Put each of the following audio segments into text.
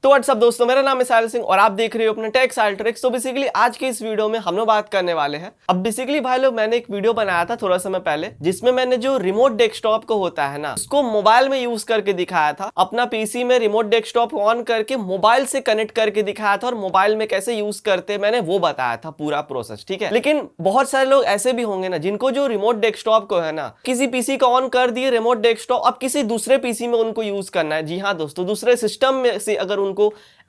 तो व्हाट्सअप दोस्तों, मेरा नाम है साहिल सिंह और आप देख रहे हो अपने टेक साहिल ट्रिक्स। तो बेसिकली आज के इस वीडियो में हम लोग बात करने वाले हैं। अब बेसिकली भाई लोग, मैंने एक वीडियो बनाया था थोड़ा समय पहले, जिसमें मैंने जो रिमोट डेस्कटॉप को होता है ना, उसको मोबाइल में यूज करके दिखाया था। अपना पीसी में रिमोट डेस्कटॉप ऑन करके मोबाइल से कनेक्ट करके दिखाया था और मोबाइल में कैसे यूज करते मैंने वो बताया था पूरा प्रोसेस, ठीक है। लेकिन बहुत सारे लोग ऐसे भी होंगे ना, जिनको जो रिमोट डेस्कटॉप को है ना, किसी पीसी को ऑन कर दिए रिमोट डेस्कटॉप, अब किसी दूसरे पीसी में उनको यूज करना है। जी हाँ दोस्तों, दूसरे सिस्टम में से अगर उनको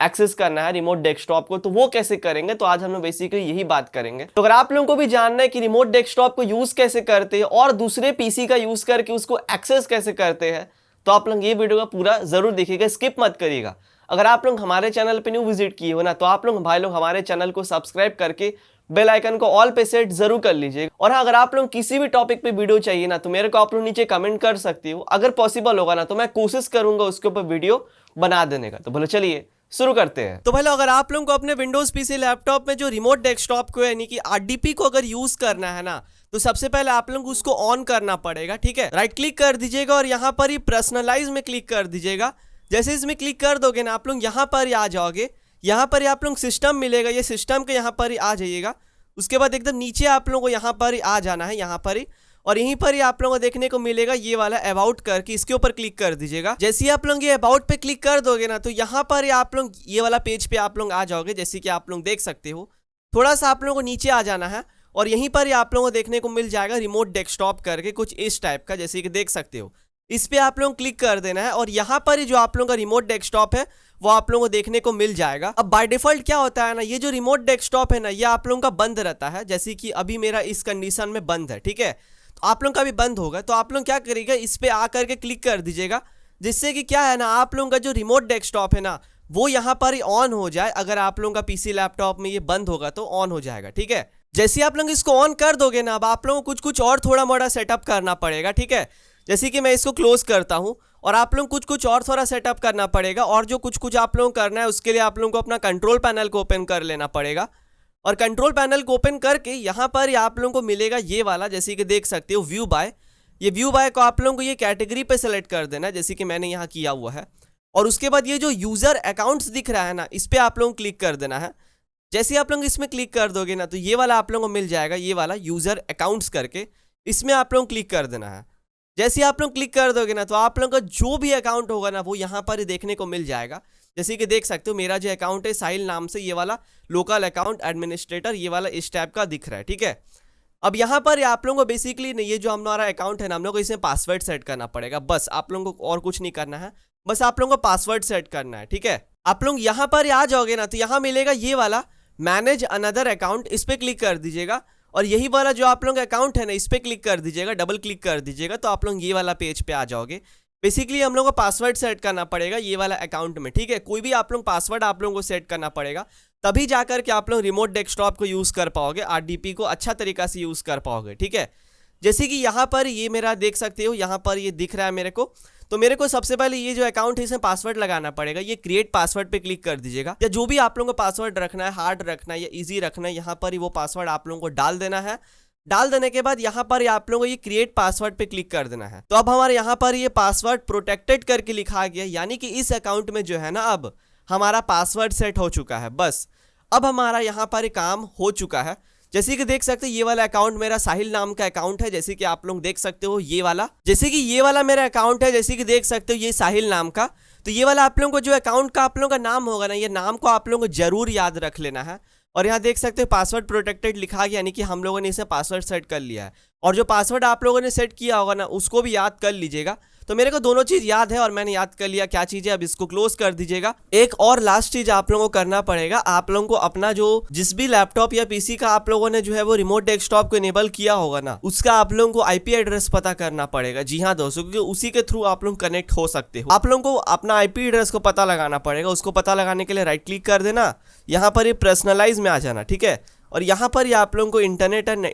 एक्सेस करना है रिमोट डेस्कटॉप को, तो वो कैसे करेंगे। तो आज हम लोग बेसिकली यही बात करेंगे। तो अगर आप लोगों को भी जानना है कि रिमोट डेस्कटॉप को यूज कैसे करते हैं और दूसरे पीसी का यूज करके उसको एक्सेस कैसे करते हैं, तो आप लोग ये वीडियो का पूरा जरूर देखिएगा, स्किप मत करिएगा। अगर आप लोग हमारे चैनल पे न्यू विजिट किए हो ना, तो आप लोग भाई लोग हमारे चैनल को सब्सक्राइब करके बेल आइकन को ऑल पे सेट जरूर कर लीजिए। और हाँ, अगर आप लोग किसी भी टॉपिक पे वीडियो चाहिए ना, तो मेरे को आप लोग नीचे कमेंट कर सकते हो। अगर पॉसिबल होगा ना, तो मैं कोशिश करूंगा उसके ऊपर वीडियो बना देने का। तो बोलो चलिए शुरू करते हैं। तो पहले अगर आप लोगों को अपने विंडोज पीसी लैपटॉप में जो रिमोट डेस्कटॉप को यानी कि आरडीपी को अगर यूज करना है ना, तो सबसे पहले आप लोगों को उसको ऑन करना पड़ेगा, ठीक है। राइट क्लिक कर दीजिएगा और यहाँ पर ही पर्सनलाइज में क्लिक कर दीजिएगा। जैसे इसमें क्लिक कर दोगे ना, आप लोग यहाँ पर ही आ जाओगे। यहाँ पर ही आप लोग सिस्टम मिलेगा, ये सिस्टम के यहाँ पर ही आ जाइएगा। उसके बाद एकदम नीचे आप लोगों को यहाँ पर ही आ जाना है, यहाँ पर ही, और यहीं पर ही आप लोगों को देखने को मिलेगा ये वाला अबाउट करके, इसके ऊपर क्लिक कर दीजिएगा। जैसे ही आप लोग ये अबाउट पे क्लिक कर दोगे ना, तो यहाँ पर ही आप लोग ये वाला पेज पे आप लोग आ जाओगे। जैसे कि आप लोग देख सकते हो, थोड़ा सा आप लोगों को नीचे आ जाना है और यहीं पर ही आप लोगों को देखने को मिल जाएगा रिमोट डेस्कटॉप करके, कुछ इस टाइप का, जैसे कि देख सकते हो। इस पे आप लोग क्लिक कर देना है और यहाँ पर ही जो आप लोगों का रिमोट डेस्कटॉप है वो आप लोगों को देखने को मिल जाएगा। अब बाय डिफॉल्ट क्या होता है ना, ये जो रिमोट डेस्कटॉप है ना, ये आप लोगों का बंद रहता है। जैसे कि अभी मेरा इस कंडीशन में बंद है, ठीक है। तो आप लोगों का भी बंद होगा, तो आप लोग क्या करिएगा, इस पे आकर के क्लिक कर दीजिएगा, जिससे कि क्या है ना, आप लोगों का जो रिमोट डेस्कटॉप है ना, वो यहाँ पर ही ऑन हो जाए। अगर आप लोगों का पीसी लैपटॉप में ये बंद होगा तो ऑन हो जाएगा, ठीक है। जैसे आप लोग इसको ऑन कर दोगे ना, अब आप लोगों को कुछ और थोड़ा मोड़ा सेटअप करना पड़ेगा, ठीक है। जैसे कि मैं इसको क्लोज करता हूं और आप लोग कुछ और थोड़ा सेटअप करना पड़ेगा। और जो कुछ आप लोगों को करना है, उसके लिए आप लोगों को अपना कंट्रोल पैनल को ओपन कर लेना पड़ेगा। और कंट्रोल पैनल को ओपन करके यहाँ पर ही आप लोगों को मिलेगा ये वाला, जैसे कि देख सकते हो व्यू बाय। ये व्यू बाय को आप लोगों को ये कैटेगरी पे सेलेक्ट कर देना है, जैसे कि मैंने यहाँ किया हुआ है। और उसके बाद ये जो यूजर अकाउंट्स दिख रहा है ना, इस पर आप लोगों को क्लिक कर देना है। जैसे आप लोग इसमें क्लिक कर दोगे ना, तो ये वाला आप लोगों को मिल जाएगा, ये वाला यूजर अकाउंट्स करके, इसमें आप लोग क्लिक कर देना है। जैसे आप लोग क्लिक कर दोगे ना, तो आप लोगों का जो भी अकाउंट होगा ना, वो यहाँ पर देखने को मिल जाएगा। जैसे कि देख सकते हो, मेरा जो अकाउंट है साहिल नाम से, ये वाला लोकल अकाउंट एडमिनिस्ट्रेटर, ये वाला इस टाइप का दिख रहा है, ठीक है। अब यहाँ पर आप लोगों को बेसिकली ये जो हमारा अकाउंट है ना, हम लोग को इसमें पासवर्ड सेट करना पड़ेगा। बस आप लोगों को और कुछ नहीं करना है, बस आप लोगों को पासवर्ड सेट करना है, ठीक है। आप लोग यहाँ पर आ जाओगे ना, तो यहाँ मिलेगा ये वाला मैनेज अनदर अकाउंट, इस पर क्लिक कर दीजिएगा। और यही वाला जो आप लोगों का अकाउंट है ना, इस पर क्लिक कर दीजिएगा, डबल क्लिक कर दीजिएगा, तो आप लोग ये वाला पेज पे आ जाओगे। बेसिकली हम लोग को पासवर्ड सेट करना पड़ेगा ये वाला अकाउंट में, ठीक है। कोई भी आप लोग पासवर्ड आप लोगों को सेट करना पड़ेगा, तभी जाकर के आप लोग रिमोट डेस्कटॉप को यूज़ कर पाओगे, आरडीपी को अच्छा तरीका से यूज़ कर पाओगे, ठीक है। जैसे कि यहाँ पर ये मेरा देख सकते हो, यहाँ पर ये दिख रहा है मेरे को। तो मेरे को सबसे पहले ये जो अकाउंट है इसमें पासवर्ड लगाना पड़ेगा। ये क्रिएट पासवर्ड पे क्लिक कर दीजिएगा, या जो भी आप लोगों को पासवर्ड रखना है, हार्ड रखना है या इजी रखना है, यहाँ पर ही वो पासवर्ड आप लोगों को डाल देना है। डाल देने के बाद यहाँ पर आप लोगों को ये क्रिएट पासवर्ड पे क्लिक कर देना है। तो अब हमारे यहाँ पर ये पासवर्ड प्रोटेक्टेड करके लिखा गया, यानी कि इस अकाउंट में जो है ना, अब हमारा पासवर्ड सेट हो चुका है। बस अब हमारा यहाँ पर काम हो चुका है। जैसे कि देख सकते हो, ये वाला अकाउंट मेरा साहिल नाम का अकाउंट है, जैसे कि आप लोग देख सकते हो ये वाला। जैसे कि ये वाला मेरा अकाउंट है, जैसे कि देख सकते हो ये साहिल नाम का। तो ये वाला आप लोगों को जो अकाउंट का आप लोगों का नाम होगा ना, ये नाम को आप लोगों को जरूर याद रख लेना है। और यहाँ देख सकते हो पासवर्ड प्रोटेक्टेड लिखा गया, यानी कि हम लोगों ने इसे पासवर्ड सेट कर लिया है। और जो पासवर्ड आप लोगों ने सेट किया होगा ना, उसको भी याद कर लीजिएगा। तो मेरे को दोनों चीज़ याद है और मैंने याद कर लिया क्या चीज़ है। अब इसको क्लोज कर दीजिएगा। एक और लास्ट चीज़ आप लोगों को करना पड़ेगा, आप लोगों को अपना जो जिस भी लैपटॉप या पीसी का आप लोगों ने जो है वो रिमोट डेस्कटॉप को इनेबल किया होगा ना, उसका आप लोगों को आईपी एड्रेस पता करना पड़ेगा। जी हाँ दोस्तों, क्योंकि उसी के थ्रू आप लोग कनेक्ट हो सकते हो। आप लोगों को अपना आईपी एड्रेस को पता लगाना पड़ेगा। उसको पता लगाने के लिए राइट क्लिक कर देना, यहाँ पर ये पर्सनलाइज में आ जाना, ठीक है। और यहाँ पर ही आप लोगों को internet and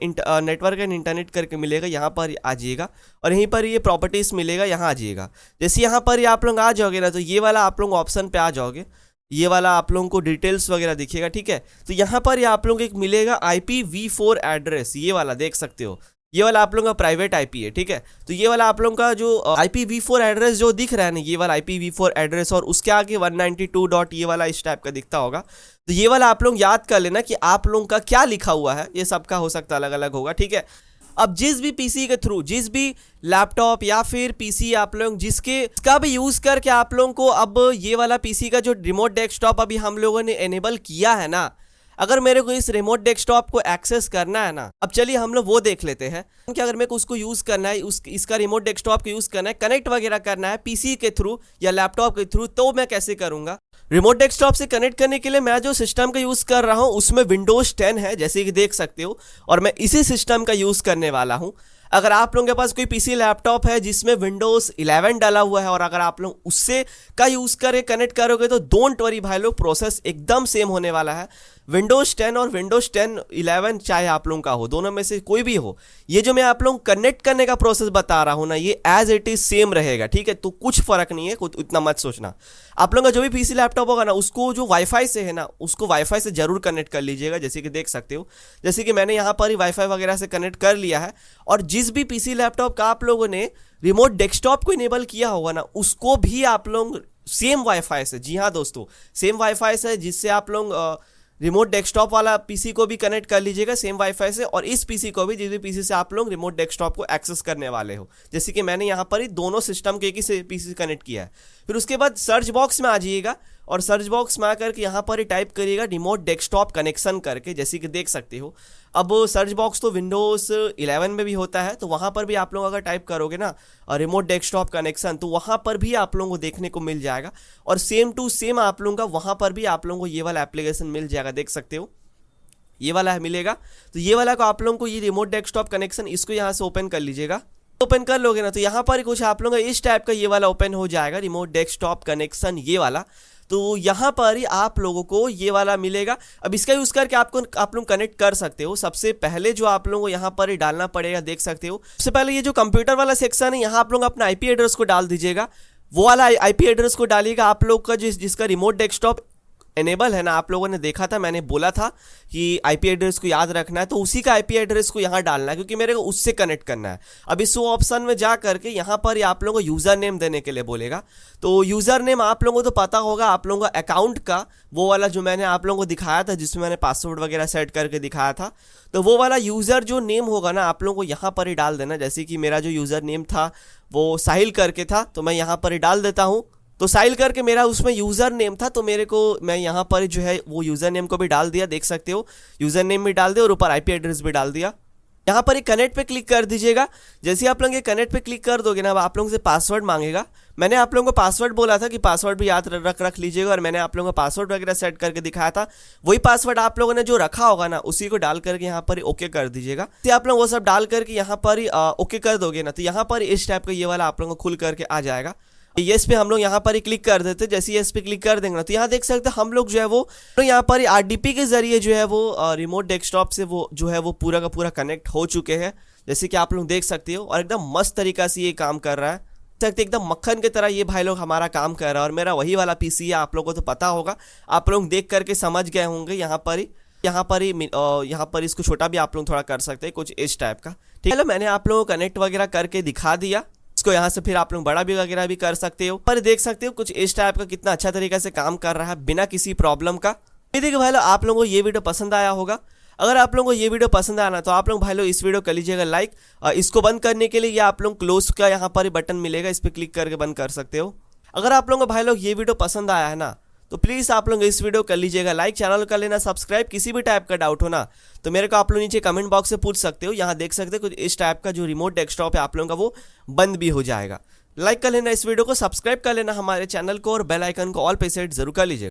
network and internet करके मिलेगा, यहाँ पर आ जाइएगा। और यहीं पर ये प्रॉपर्टीज़ मिलेगा, यहाँ आ जाइएगा। जैसे यहाँ पर आप लोग आ जाओगे ना, तो ये वाला आप लोग ऑप्शन पे आ जाओगे, ये वाला आप लोगों को डिटेल्स वगैरह दिखेगा, ठीक है। तो यहाँ पर आप लोगों को एक मिलेगा IPv4 एड्रेस, ये वाला देख सकते हो। ये वाला आप लोगों का प्राइवेट आईपी है, ठीक है। तो ये वाला आप लोगों का जो IPv4 एड्रेस जो दिख रहा है ना, ये वाला IPv4 एड्रेस, और उसके आगे 192 डॉट ये वाला इस टाइप का दिखता होगा। तो ये वाला आप लोग याद कर लेना कि आप लोगों का क्या लिखा हुआ है, ये सबका हो सकता है अलग अलग होगा, ठीक है। अब जिस भी पीसी के थ्रू, जिस भी लैपटॉप या फिर पीसी आप लोग जिसका भी यूज करके आप लोगों को अब ये वाला पीसी का जो रिमोट डेस्कटॉप अभी हम लोगों ने एनेबल किया है ना, अगर मेरे को इस रिमोट डेस्कटॉप को एक्सेस करना है ना, अब चलिए हम लोग वो देख लेते हैं कि अगर मेरे को उसको यूज करना है, इसका रिमोट डेस्कटॉप को यूज करना है, कनेक्ट वगैरह करना है पीसी के थ्रू या लैपटॉप के थ्रू, तो मैं कैसे करूंगा। रिमोट डेस्कटॉप से कनेक्ट करने के लिए मैं जो सिस्टम का यूज कर रहा हूं उसमें विंडोज 10 है, जैसे कि देख सकते हो, और मैं इसी सिस्टम का यूज करने वाला हूं। अगर आप लोगों के पास कोई पीसी लैपटॉप है जिसमें विंडोज 11 डाला हुआ है और अगर आप लोग उससे का यूज करके कनेक्ट करोगे तो डोंट वरी भाई लोग, प्रोसेस एकदम सेम होने वाला है। विंडोज 10 और विंडोज 10 11 चाहे आप लोगों का हो, दोनों में से कोई भी हो, ये जो मैं आप लोगों को कनेक्ट करने का प्रोसेस बता रहा हूं ना, ये एज इट इज सेम रहेगा, ठीक है। तो कुछ फर्क नहीं है, कुछ इतना मत सोचना। आप लोगों का जो भी पीसी लैपटॉप होगा ना, उसको जो वाईफाई से है ना, उसको वाईफाई से जरूर कनेक्ट कर लीजिएगा, जैसे कि देख सकते हो, जैसे कि मैंने यहाँ पर ही वाईफाई वगैरह से कनेक्ट कर लिया है। और जिस भी पीसी लैपटॉप का आप लोगों ने रिमोट डेस्कटॉप को इनेबल किया होगा ना, उसको भी आप लोग सेम वाईफाई से, जी हाँ दोस्तों, सेम वाईफाई से, जिससे आप लोग रिमोट डेस्कटॉप वाला पीसी को भी कनेक्ट कर लीजिएगा सेम वाईफाई से, और इस पीसी को भी, जिस भी पीसी से आप लोग रिमोट डेस्कटॉप को एक्सेस करने वाले हो, जैसे कि मैंने यहाँ पर ही दोनों सिस्टम के एक ही पीसी से कनेक्ट किया है। फिर उसके बाद सर्च बॉक्स में आ जाइएगा और सर्च बॉक्स में आकर के यहाँ पर ही टाइप करिएगा रिमोट डेस्कटॉप कनेक्शन करके, जैसे कि देख सकते हो। अब सर्च बॉक्स तो विंडोज 11 में भी होता है, तो वहाँ पर भी आप लोग अगर टाइप करोगे ना रिमोट डेस्कटॉप कनेक्शन, तो वहाँ पर भी आप लोगों को देखने को मिल जाएगा, और सेम टू सेम आप लोगों का वहाँ पर भी आप लोगों को ये वाला एप्लीकेशन मिल जाएगा, देख सकते हो, ये वाला है मिलेगा। तो ये वाला को आप लोगों को, ये रिमोट डेस्कटॉप कनेक्शन, इसको यहाँ से ओपन कर लीजिएगा। ओपन कर लोगे ना तो यहाँ पर कुछ आप लोगों का इस टाइप का ये वाला ओपन हो जाएगा, रिमोट डेस्कटॉप कनेक्शन ये वाला। तो यहाँ पर ही आप लोगों को ये वाला मिलेगा। अब इसका यूज़ करके आप लोग कनेक्ट कर सकते हो। सबसे पहले जो आप लोगों को यहाँ पर ही डालना पड़ेगा, देख सकते हो, सबसे पहले ये जो कंप्यूटर वाला सेक्शन है, यहाँ आप लोग अपना आईपी एड्रेस को डाल दीजिएगा। वो वाला आईपी एड्रेस को डालिएगा आप लोग का जिसका रिमोट डेस्कटॉप एनेबल है ना, आप लोगों ने देखा था, मैंने बोला था कि आईपी एड्रेस को याद रखना है, तो उसी का आईपी एड्रेस को यहाँ डालना है, क्योंकि मेरे को उससे कनेक्ट करना है। अब इस ऑप्शन में जा करके यहाँ पर ही आप लोगों को यूज़र नेम देने के लिए बोलेगा। तो यूज़र नेम आप लोगों को तो पता होगा, आप लोगों का अकाउंट का वो वाला जो मैंने आप लोगों को दिखाया था, जिसमें मैंने पासवर्ड वगैरह सेट करके दिखाया था, तो वो वाला यूज़र जो नेम होगा ना, आप लोगों को यहाँ पर ही डाल देना। जैसे कि मेरा जो यूज़र नेम था वो साहिल करके था, तो मैं यहाँ पर ही डाल देता हूँ। तो साहिल करके मेरा उसमें यूज़र नेम था, तो मेरे को मैं यहाँ पर जो है वो यूज़र नेम को भी डाल दिया, देख सकते हो, यूज़र नेम भी डाल दिया और ऊपर आईपी एड्रेस भी डाल दिया। यहाँ पर एक कनेक्ट पे क्लिक कर दीजिएगा। जैसे आप लोग ये कनेक्ट पे क्लिक कर दोगे ना, आप लोगों से पासवर्ड मांगेगा। मैंने आप लोगों को पासवर्ड बोला था कि पासवर्ड भी याद रख लीजिएगा, और मैंने आप लोगों को पासवर्ड वगैरह सेट करके दिखाया था। वही पासवर्ड आप लोगों ने जो रखा होगा ना, उसी को डाल करके यहाँ पर ओके कर दीजिएगा। तो आप लोग वो सब डाल करके यहाँ पर ओके कर दोगे ना, तो यहाँ पर इस टाइप का ये वाला आप लोगों को खुल करके आ जाएगा। येस पे हम लोग यहाँ पर ही क्लिक कर देते। जैसे येस पे क्लिक कर देंगे ना, तो यहाँ देख सकते हैं हम लोग जो है वो तो यहाँ पर आरडीपी के जरिए जो है वो रिमोट डेस्कटॉप से वो जो है वो पूरा का पूरा कनेक्ट हो चुके हैं, जैसे कि आप लोग देख सकते हो, और एकदम मस्त तरीका से ये काम कर रहा है। सकते एकदम मक्खन की तरह ये भाई लोग हमारा काम कर रहा है। और मेरा वही वाला पीसी है, आप लोगों को तो पता होगा, आप लोग देख करके समझ गए होंगे। यहाँ पर इसको छोटा भी आप लोग थोड़ा कर सकते हैं, कुछ इस टाइप का। ठीक है, मैंने आप लोगों को कनेक्ट वगैरह करके दिखा दिया। इसको यहाँ से फिर आप लोग बड़ा भी वगैरह भी कर सकते हो। पर देख सकते हो कुछ इस टाइप का कितना अच्छा तरीके से काम कर रहा है बिना किसी प्रॉब्लम का। देखिए भाई लोग, आप लोगों को ये वीडियो पसंद आया होगा। अगर आप लोगों को ये वीडियो पसंद आया ना, तो आप लोग भाई लोग इस वीडियो कर लीजिएगा लाइक। इसको बंद करने के लिए ये आप लोग क्लोज का यहाँ पर बटन मिलेगा, इस पर क्लिक करके बंद कर सकते हो। अगर आप लोगों को भाई लोग ये वीडियो पसंद आया है ना, तो प्लीज़ आप लोग इस वीडियो कर लीजिएगा लाइक, चैनल कर लेना सब्सक्राइब। किसी भी टाइप का डाउट हो ना, तो मेरे को आप लोग नीचे कमेंट बॉक्स से पूछ सकते हो। यहाँ देख सकते हो कुछ इस टाइप का जो रिमोट डेस्कटॉप है आप लोगों का वो बंद भी हो जाएगा। लाइक कर लेना इस वीडियो को, सब्सक्राइब कर लेना हमारे चैनल को, और बेल आइकन को ऑल पे सेट जरूर कर लीजिएगा।